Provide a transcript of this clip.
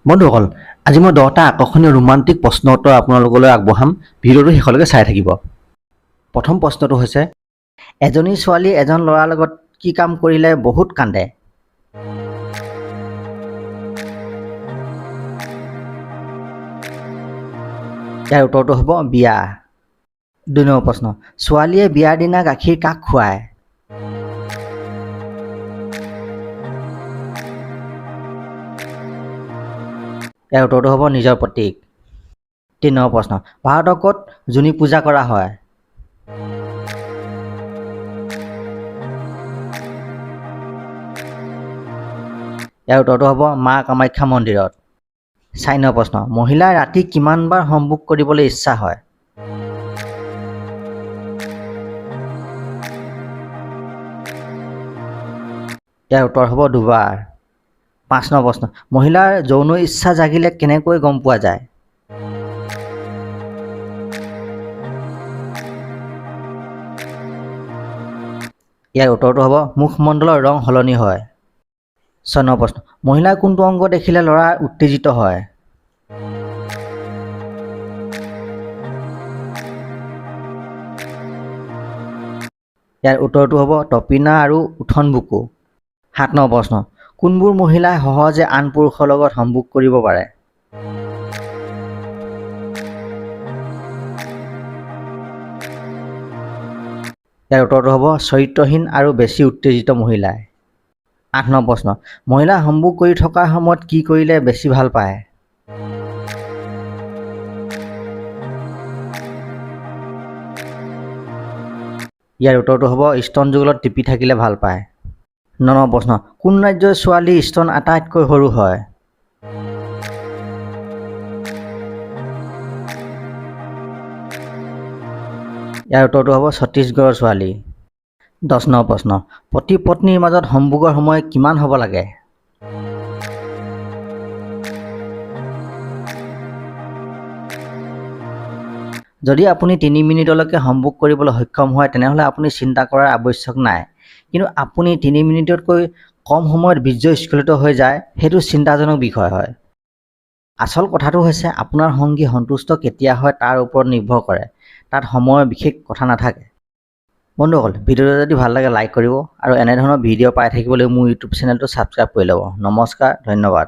বন্ধুসকল, আজি মই 10টা আকৰ্ষণীয় ৰোমান্টিক প্ৰশ্ন উত্তৰ আপোনালোকলৈ আগবঢ়াম। ভিডিঅ'টো শেষলৈকে চাই থাকিব। প্ৰথম প্ৰশ্নটো হৈছে, এজনী ছোৱালী এজন ল'ৰাৰ লগত কি কাম কৰিলে বহুত কান্দে? ইয়াৰ উত্তৰটো হ'ব বিয়া। 2 নম্বৰ প্ৰশ্ন, ছোৱালীয়ে বিয়াৰ দিনা গাখীৰ কাক খুৱায়? ইয়াৰ উত্তৰটো হ'ব নিজৰ পতিক। 3 নম্বৰ প্ৰশ্ন, ভাৰতৰ ক'ত যোনি পূজা কৰা হয়? ইয়াৰ উত্তৰটো হ'ব মা কামাখ্যা মন্দিৰত। 4 নম্বৰ প্ৰশ্ন, মহিলাৰ ৰাতি কিমান বাৰ সম্ভোগ কৰিবলৈ ইচ্ছা হয়? ইয়াৰ উত্তৰ হ'ব 2 বাৰ। 5 নম্বৰ প্ৰশ্ন, মহিলাৰ যৌন ইচ্ছা জাগিলে কেনেকৈ গম পোৱা যায়? ইয়াৰ উত্তৰটো হ'ব মুখমণ্ডলৰ ৰং সলনি হয়। 6 নম্বৰ প্ৰশ্ন, মহিলাৰ কোনটো অংগ দেখিলে ল'ৰা উত্তেজিত হয়? ইয়াৰ উত্তৰটো হ'ব তপিনা আৰু উঠন বুকু। 7 নম্বৰ প্ৰশ্ন, কোনবোৰ মহিলাই সহজে আন পুৰুষৰ লগত সম্ভোগ কৰিব পাৰে? ইয়াৰ উত্তৰটো হ'ব চৰিত্ৰহীন আৰু বেছি উত্তেজিত মহিলাই। 8 নম্বৰ প্ৰশ্ন, মহিলাই সম্ভোগ কৰি থকাৰ সময়ত কি কৰিলে বেছি ভাল পায়? ইয়াৰ উত্তৰটো হ'ব স্তন যুগলত টিপি থাকিলে ভাল পায়। 9 নম্বৰ প্ৰশ্ন, কোন ৰাজ্যৰ ছোৱালীৰ স্তন আটাইতকৈ সৰু হয়? ইয়াৰ উত্তৰটো হ'ব ছত্তীশগড়ৰ ছোৱালী। 10 নম্বৰ প্ৰশ্ন, পতি পত্নীৰ মাজত সম্ভোগৰ সময় কিমান হ'ব লাগে? যদি আপুনি 3 মিনিটলৈকে সম্ভোগ কৰিবলৈ সক্ষম হয় তেনেহ'লে আপুনি চিন্তা কৰাৰ আৱশ্যক নাই। কিন্তু আপুনি 3 মিনিটতকৈ কম সময়ত বীৰ্য স্খলিত হৈ যায়, সেইটো চিন্তাজনক বিষয় হয়। আচল কথাটো হৈছে আপোনাৰ সংগী সন্তুষ্ট কেতিয়া হয় তাৰ ওপৰত নিৰ্ভৰ কৰে। তাত সময়ৰ বিশেষ কথা নাথাকে। বন্ধুসকল, ভিডিঅ'টো যদি ভাল লাগে লাইক কৰিব আৰু এনেধৰণৰ ভিডিঅ' পাই থাকিবলৈ মোৰ ইউটিউব চেনেলটো ছাবস্ক্ৰাইব কৰি ল'ব। নমস্কাৰ, ধন্যবাদ।